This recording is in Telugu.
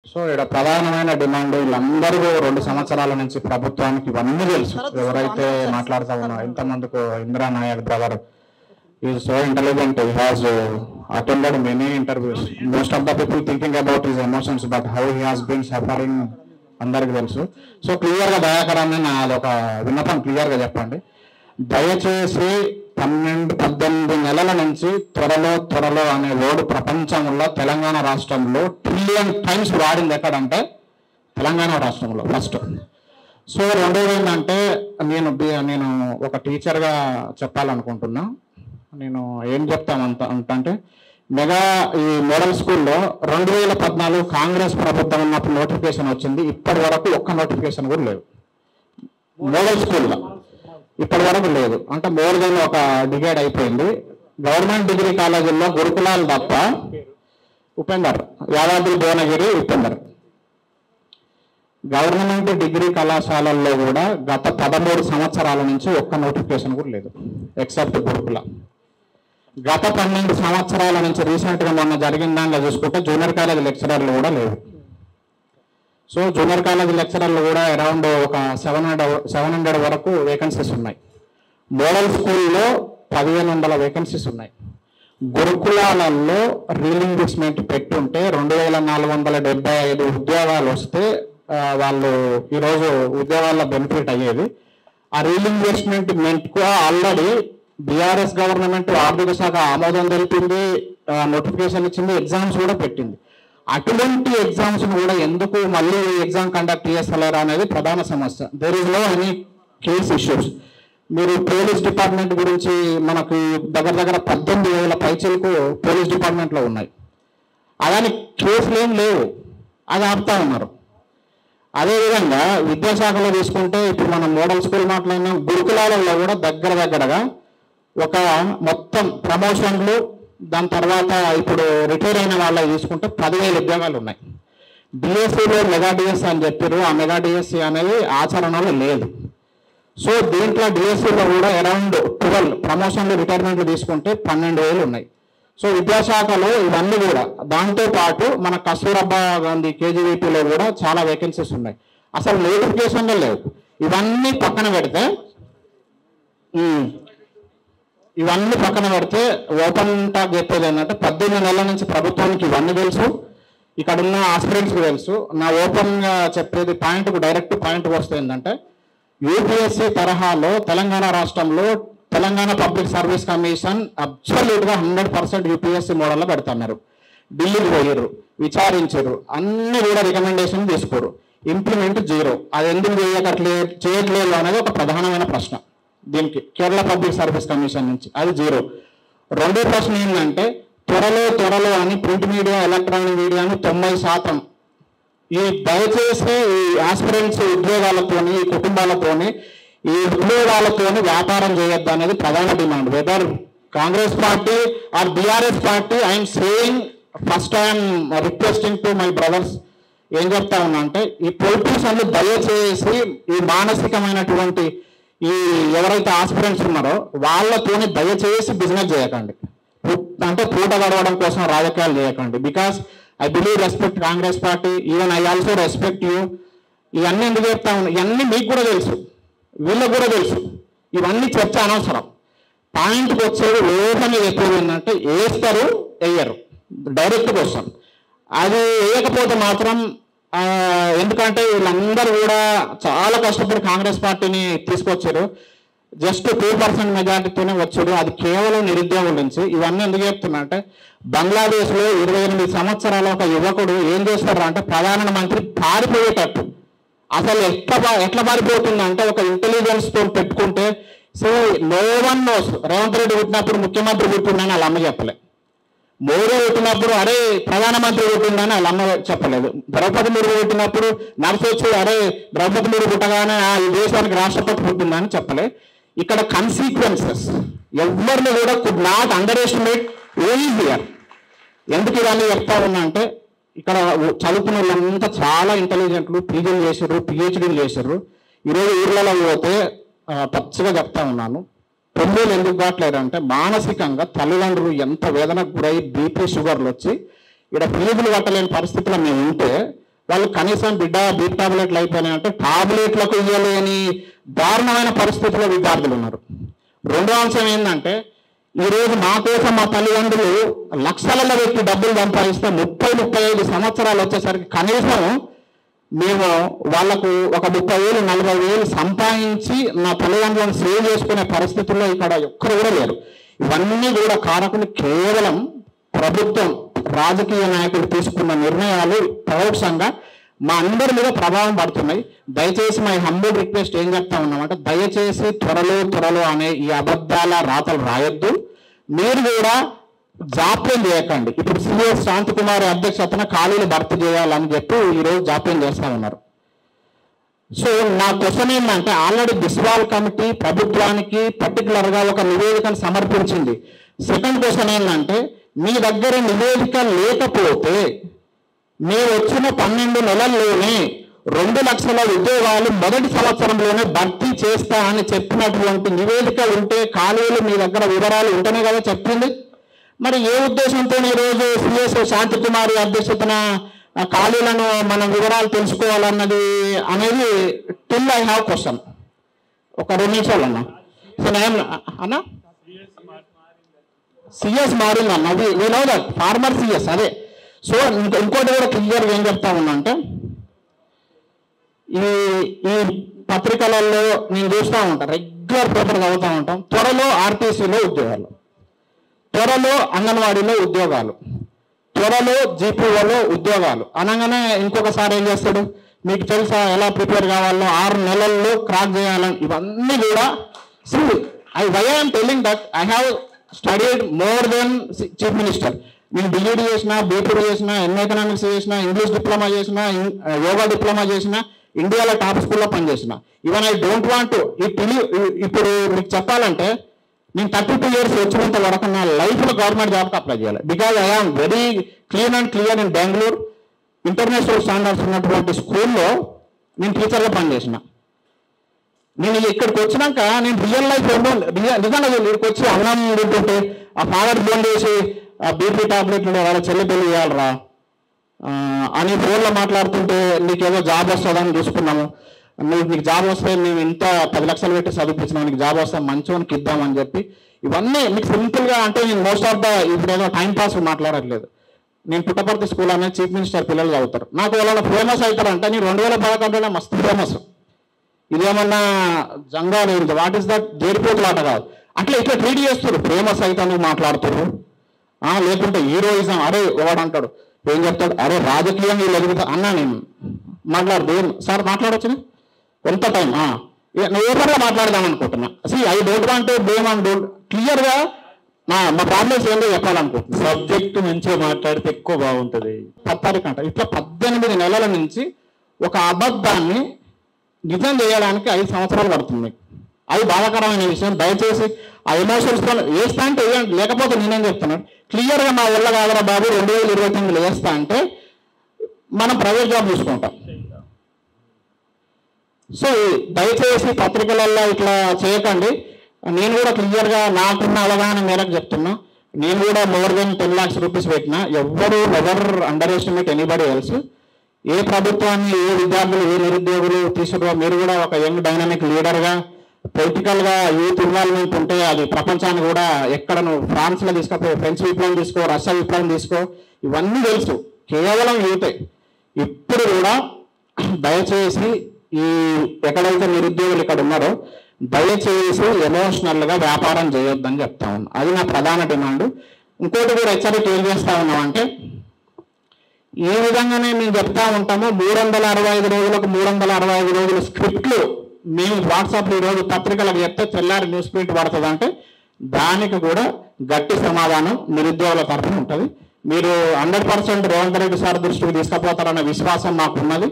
సో ఇక్కడ ప్రధానమైన డిమాండ్ వీళ్ళందరూ 2 సంవత్సరాల నుంచి ప్రభుత్వానికి ఇవన్నీ తెలుసు. ఎవరైతే మాట్లాడుతూ ఉన్నారో ఇంతమందికి Indira Nayak brother is so intelligent, he has attended many interviews. Most of the people thinking about his emotions, but how he has been suffering అందరికి తెలుసు. సో క్లియర్గా దయాకరాన్ని నాది ఒక విన్నపం, క్లియర్గా చెప్పండి. దయచేసి 12-18 నెలల నుంచి త్వరలో అనే వర్డ్ ప్రపంచంలో తెలంగాణ రాష్ట్రంలో ట్రిలియన్ టైమ్స్ వాడింది ఎక్కడంటే తెలంగాణ రాష్ట్రంలో ఫస్ట్. సో రెండోది ఏంటంటే నేను ఒక టీచర్గా చెప్పాలనుకుంటున్నా. నేను ఏం చెప్తానంటే మెగా ఈ మోడల్ స్కూల్లో 2014 కాంగ్రెస్ ప్రభుత్వం ఉన్నప్పుడు నోటిఫికేషన్ వచ్చింది. ఇప్పటి వరకు ఒక్క నోటిఫికేషన్ కూడా లేదు మోడల్ స్కూల్లో, ఇప్పటి వరకు లేదు. అంటే మోర్ దెన్ ఒక డికేడ్ అయిపోయింది. గవర్నమెంట్ డిగ్రీ కాలేజీల్లో గురుకులాలు తప్ప ఉపేందర్, యాదాద్రి భువనగిరి ఉపేందర్, గవర్నమెంట్ డిగ్రీ కళాశాలల్లో కూడా గత 13 సంవత్సరాల నుంచి ఒక్క నోటిఫికేషన్ కూడా లేదు ఎక్సెప్ట్ గురుకుల. గత 12 సంవత్సరాల నుంచి రీసెంట్గా మొన్న జరిగిన దాంట్లో చూసుకుంటే జూనియర్ కాలేజ్ లెక్చరర్లు కూడా లేవు. సో జూనియర్ కాలేజ్ లెక్చరర్లు కూడా అరౌండ్ ఒక 700 వరకు వేకెన్సీస్ ఉన్నాయి. మోడల్ స్కూల్లో 1500 వేకెన్సీస్ ఉన్నాయి. గురుకులాలలో రీలింగ్విస్మెంట్ పెట్టుంటే 2475 ఉద్యోగాలు వస్తే వాళ్ళు ఈరోజు ఉద్యోగాల్లో బెనిఫిట్ అయ్యేది. ఆ రీలింగ్విస్మెంట్ ఆల్రెడీ బీఆర్ఎస్ గవర్నమెంట్ ఆర్థిక శాఖ ఆమోదం తెలిపింది, నోటిఫికేషన్ ఇచ్చింది, ఎగ్జామ్స్ కూడా పెట్టింది. అటువంటి ఎగ్జామ్స్ కూడా ఎందుకు మళ్ళీ ఎగ్జామ్ కండక్ట్ చేస్తలేరు అనేది ప్రధాన సమస్య. There is no any case issues. మీరు పోలీస్ డిపార్ట్మెంట్ గురించి మనకు దగ్గర 18,000 పైచలకు పోలీస్ డిపార్ట్మెంట్లో ఉన్నాయి. అలానే కేసులు ఏం లేవు, అది ఆపుతా ఉన్నారు. అదేవిధంగా విద్యాశాఖలో తీసుకుంటే ఇప్పుడు మనం మోడల్ స్కూల్ మాట్లాడిన గురుకులాలలో కూడా దగ్గరగా ఒక మొత్తం ప్రమోషన్లు, దాని తర్వాత ఇప్పుడు రిటైర్ అయిన వాళ్ళకి తీసుకుంటే 10,000 ఉద్యోగాలు ఉన్నాయి. డిఎస్సిలో మెగా డిఎస్సి అని చెప్పారు, ఆ మెగా డిఎస్సి అనేది ఆచరణలో లేదు. సో దీంట్లో డిఎస్సిలో కూడా అరౌండ్ 12 ప్రమోషన్లు రిటైర్మెంట్లు తీసుకుంటే 12,000 ఉన్నాయి. సో విద్యాశాఖలో ఇవన్నీ కూడా, దాంతోపాటు మన కస్తూరబా గాంధీ కేజీవీపీలో కూడా చాలా వేకెన్సీస్ ఉన్నాయి. అసలు నోటిఫికేషన్లో లేవు. ఇవన్నీ పక్కన పెడితే ఓపెన్ టాక్ చెప్పేది ఏంటంటే 18 నెలల నుంచి ప్రభుత్వానికి ఇవన్నీ తెలుసు, ఇక్కడ ఉన్న ఆస్పిరెంట్స్కి తెలుసు. నా ఓపెన్గా చెప్పేది డైరెక్ట్ పాయింట్కి వస్తే ఏంటంటే యూపీఎస్సీ తరహాలో తెలంగాణ రాష్ట్రంలో తెలంగాణ పబ్లిక్ సర్వీస్ కమిషన్ అబ్సల్యూట్గా 100% యూపీఎస్సీ మోడల్లో పెడుతున్నారు. ఢిల్లీకి పోయారు, విచారించారు, అన్ని కూడా రికమెండేషన్ తీసుకోరు, ఇంప్లిమెంట్ 0. అది ఎందుకు చేయట్లేదు అనేది ఒక ప్రధానమైన ప్రశ్న. దీనికి కేరళ పబ్లిక్ సర్వీస్ కమిషన్ నుంచి అది 0. రెండో ప్రశ్న ఏంటంటే త్వరలో అని ప్రింట్ మీడియా, ఎలక్ట్రానిక్ మీడియాను 90% ఈ దయచేసి ఈ ఆస్పిరెంట్స్ ఉద్యోగాలతోని, ఈ కుటుంబాలతోని, ఈ ఉద్యోగాలతోని వ్యాపారం చేయొద్దు అనేది ప్రధాన demand. Whether Congress party or BRS party, I'm saying first I'm requesting to my brothers, ఏం చెప్తా ఉన్నా అంటే ఈ పొలిటీషియన్లు దయచేసి ఈ మానసికమైనటువంటి ఈ ఎవరైతే ఆస్పిరెంట్స్ ఉన్నారో వాళ్ళతోని దయచేసి బిజినెస్ చేయకండి. అంటే పూట గడవడం కోసం రాజకీయాలు చేయకండి. Because I believe respect Congress party, even I also respect you. ఇవన్నీ ఎందుకు చెప్తా ఉన్నా, ఇవన్నీ మీకు కూడా తెలుసు, వీళ్ళకు కూడా తెలుసు. ఇవన్నీ చర్చ అనవసరం. పాయింట్కి వచ్చేది లోపల చెప్పేది ఏంటంటే వేస్తారు, వేయరు, డైరెక్ట్ క్వశ్చన్. అది వేయకపోతే మాత్రం ఎందుకంటే వీళ్ళందరూ కూడా చాలా కష్టపడి కాంగ్రెస్ పార్టీని తీసుకొచ్చారు. జస్ట్ 2% మెజార్టీతోనే వచ్చాడు, అది కేవలం నిరుద్యోగుల నుంచి. ఇవన్నీ ఎందుకు చెప్తున్నా అంటే బంగ్లాదేశ్లో 28 సంవత్సరాల ఒక యువకుడు ఏం చేస్తారు అంటే ప్రధానమంత్రి పారిపోయేటట్టు. అసలు ఎట్లా పారిపోతుందంటే ఒక ఇంటెలిజెన్స్తో పెట్టుకుంటే. So no one knows. Revanth Reddy పుట్టినప్పుడు ముఖ్యమంత్రి పుట్టిందని వాళ్ళ అమ్మ చెప్పలే, మోడీ పుట్టినప్పుడు అరే ప్రధానమంత్రి పుట్టిందని వాళ్ళ అమ్మ చెప్పలేదు, ద్రౌపది ముర్ము పుట్టినప్పుడు నర్సొచ్చి అరే ద్రౌపది ముర్ము పుట్టగానే ఈ దేశానికి రాష్ట్రపతి పుట్టిందని చెప్పలే. ఇక్కడ కన్సిక్వెన్సెస్ ఎవరిని కూడా could not under estimate here. ఎందుకు ఇవన్నీ చెప్తా ఉన్నా అంటే ఇక్కడ చదువుకున్న వాళ్ళంతా చాలా ఇంటెలిజెంట్లు, పీజీలు చేశారు, పిహెచ్డీలు చేశారు. ఈరోజు ఊర్లలో పోతే పచ్చగా చెప్తా ఉన్నాను, పెళ్ళిళ్ళు ఎందుకు కావట్లేదంటే మానసికంగా తల్లిదండ్రులు ఎంత వేదనకు గురై బీపీ షుగర్లు వచ్చి ఇక్కడ ఫీజులు కట్టలేని పరిస్థితిలో మేము ఉంటే వాళ్ళు కనీసం బిడ్డ బీట్ టాబ్లెట్లు అయిపోయినాయంటే టాబ్లెట్లకు ఇవ్వలేని దారుణమైన పరిస్థితుల్లో విద్యార్థులు ఉన్నారు. రెండో అంశం ఏంటంటే ఈరోజు మా కోసం మా తల్లిదండ్రులు లక్షలలో పెట్టి డబ్బులు సంపాదిస్తే 30-35 సంవత్సరాలు వచ్చేసరికి కనీసం మేము వాళ్లకు ఒక 30,000-40,000 సంపాదించి నా తల్లిదండ్రులను సేవ్ చేసుకునే పరిస్థితుల్లో ఇక్కడ ఒక్కరు కూడా లేరు. ఇవన్నీ కూడా కారకులు కేవలం ప్రభుత్వం, రాజకీయ నాయకులు తీసుకున్న నిర్ణయాలు పరోక్షంగా మా అందరి మీద ప్రభావం పడుతున్నాయి. దయచేసి మా హంబుల్ రిక్వెస్ట్ ఏం చెప్తా ఉన్నామంటే దయచేసి త్వరలో అనే ఈ అబద్ధాల రాతలు రాయొద్దు. మీరు కూడా జాప్యం చేయకండి. ఇప్పుడు సిఎస్ శాంతికుమారి అధ్యక్షతన ఖాళీలు భర్తీ చేయాలని చెప్పి ఈరోజు జాప్యం చేస్తూ ఉన్నారు. సో నా క్వశ్చన్ ఏంటంటే ఆల్రెడీ బిస్వాల్ కమిటీ ప్రభుత్వానికి పర్టికులర్గా ఒక నివేదికను సమర్పించింది. సెకండ్ క్వశ్చన్ ఏంటంటే మీ దగ్గర నివేదిక లేకపోతే మీరు వచ్చిన 12 నెలల్లోనే 2 లక్షల ఉద్యోగాలు మొదటి సంవత్సరంలోనే భర్తీ చేస్తా అని చెప్పినటువంటి నివేదిక ఉంటే ఖాళీలు మీ దగ్గర వివరాలు ఉంటేనే కదా చెప్పింది. మరి ఏ ఉద్దేశంతో ఈరోజు సిఎస్ శాంతికుమారి అధ్యక్షతన ఖాళీలను మన వివరాలు తెలుసుకోవాలన్నది అనేది టిల్ ఐ హ్యావ్ క్వశ్చన్. ఒక 2 నిమిషాలు అన్నా. సో నేను అన్నా సిఎస్ మారిందన్న, అది నో దట్ ఫార్మర్ సిఎస్ అదే. సో ఇంకోటి కూడా క్లియర్గా ఏం చెప్తా ఉన్నా అంటే ఈ పత్రికలలో నేను చూస్తూ ఉంటాను, రెగ్యులర్ పేపర్ చదువుతూ ఉంటాం. త్వరలో ఆర్టీసీలో ఉద్యోగాలు, త్వరలో అంగన్వాడీలో ఉద్యోగాలు, త్వరలో జీపీఓలో ఉద్యోగాలు అనగానే ఇంకొకసారి ఏం చేస్తాడు, మీకు తెలుసా ఎలా ప్రిపేర్ కావాలో 6 నెలల్లో క్రాక్ చేయాలని. ఇవన్నీ కూడా why I'm telling that I have studied more than chief minister. నేను బీఈడీ చేసిన, బీపీడీ చేసిన, ఎంఏ ఎకనామిక్స్ చేసిన, ఇంగ్లీష్ డిప్లొమా చేసిన, యోగా డిప్లొమా చేసిన, ఇండియాలో టాప్ స్కూల్లో పనిచేసిన. Even I don't want to ఇప్పుడు మీకు చెప్పాలంటే నేను 32 years వచ్చినంత వరకు నా లైఫ్లో గవర్నమెంట్ జాబ్కి అప్లై చేయాలి. Because I am very clean and clear in Bengaluru. International standards ఉన్నటువంటి స్కూల్లో నేను టీచర్గా పనిచేసిన. నేను ఇక్కడికి వచ్చినాక నేను రియల్ లైఫ్ నిజంగా ఇక్కడికి వచ్చి అన్నం తింటుంటే ఆ ఫాదర్ ఫోన్ చేసి బీపీ టాబ్లెట్లు వాళ్ళ చెల్లి పెళ్లి చేయాలరా అని ఫోన్లో మాట్లాడుతుంటే నీకేదో జాబ్ వస్తుందని చూసుకున్నాము, నీకు జాబ్ వస్తే మేము ఇంత 10 లక్షలు పెట్టి చదివించినాం, నీకు జాబ్ వస్తే మంచివానికి ఇద్దామని చెప్పి ఇవన్నీ మీకు సింపుల్గా అంటే నేను మోస్ట్ ఆఫ్ ద ఇప్పుడు ఏదో టైం పాస్ మాట్లాడట్లేదు. నేను పుట్టపర్తి స్కూల్ అనేది చీఫ్ మినిస్టర్ పిల్లలు చదువుతారు. నాకు వాళ్ళ ఫేమస్ అవుతారంటే నేను 2011 మస్తు ఫేమస్. ఇదేమన్నా జంగా లేదు, వాట్ ఈస్ దట్ జేరిపోతులు ఆట కాదు. అట్లా ఇట్లా ట్రీట్ చేస్తారు, ఫేమస్ అయితే నువ్వు మాట్లాడుతున్నారు. లేకుంటే హీరోయిజం, అరే వాడు అంటాడు ఏం చెప్తాడు, అరే రాజకీయంగా వీళ్ళు ఎదుగుతా అన్నా నేను మాట్లాడుతూ సార్ మాట్లాడొచ్చు ఎంత టైం ఎవరిగా మాట్లాడదాం అనుకుంటున్నా. I don't want to blame and don't క్లియర్గా మా ప్రాబ్లమ్స్ ఏంటో చెప్పాలనుకుంటున్నా. సబ్జెక్ట్ మంచిగా మాట్లాడితే ఎక్కువ బాగుంటుంది. 10 తారీఖు అంట ఇట్లా 18 నెలల నుంచి ఒక అబద్ధాన్ని నిజం చేయడానికి 5 సంవత్సరాలు పడుతుంది. అది బాధాకరమైన విషయం. దయచేసి ఆ ఎమోషన్స్తో వేస్తా అంటే వేయండి, లేకపోతే నేనేం చెప్తున్నాను క్లియర్గా మా వల్ల కాదరా బాబు 2029 వేస్తా అంటే మనం ప్రైవేట్ జాబ్ చూసుకుంటాం. సో దయచేసి పత్రికలలో ఇట్లా చేయకండి. నేను కూడా క్లియర్గా నాకున్న అవగాహన మేరకు చెప్తున్నా. నేను కూడా మోర్ దెన్ 10 lakhs rupees పెట్టినా. Never underestimate anybody else. ఏ ప్రభుత్వాన్ని, ఏ విద్యార్థులు, ఏ నిరుద్యోగులు తీసుకురా, మీరు కూడా ఒక యంగ్ డైనమిక్ లీడర్గా పొలిటికల్గా యూత్ ఇన్వాల్వ్మెంట్ ఉంటే అది ప్రపంచాన్ని కూడా ఎక్కడ నువ్వు ఫ్రాన్స్లో తీసుకపో, ఫ్రెంచ్ విప్లవం తీసుకో, రష్యా విప్లవం తీసుకో, ఇవన్నీ తెలుసు. కేవలం యూతే. ఇప్పుడు కూడా దయచేసి ఈ ఎక్కడైతే నిరుద్యోగులు ఇక్కడ ఉన్నారో దయచేసి ఎమోషనల్గా వ్యాపారం చేయొద్దని చెప్తా ఉన్నా. అది నా ప్రధాన డిమాండ్. ఇంకోటి కూడా హెచ్చరిక ఏం చేస్తా ఉన్నామంటే ఏ విధంగానే మేము చెప్తా ఉంటామో 365 రోజులకు 365 రోజుల స్క్రిప్ట్లు మేము వాట్సాప్లో ఈరోజు పత్రికలకు చెప్తే తెల్లారి న్యూస్ ప్రింట్ పడుతుంది అంటే దానికి కూడా గట్టి సమాధానం నిరుద్యోగుల తరఫున ఉంటుంది. మీరు 100% రేవంత్ రెడ్డి సార్ దృష్టికి తీసుకుపోతారన్న విశ్వాసం మాకు ఉన్నది.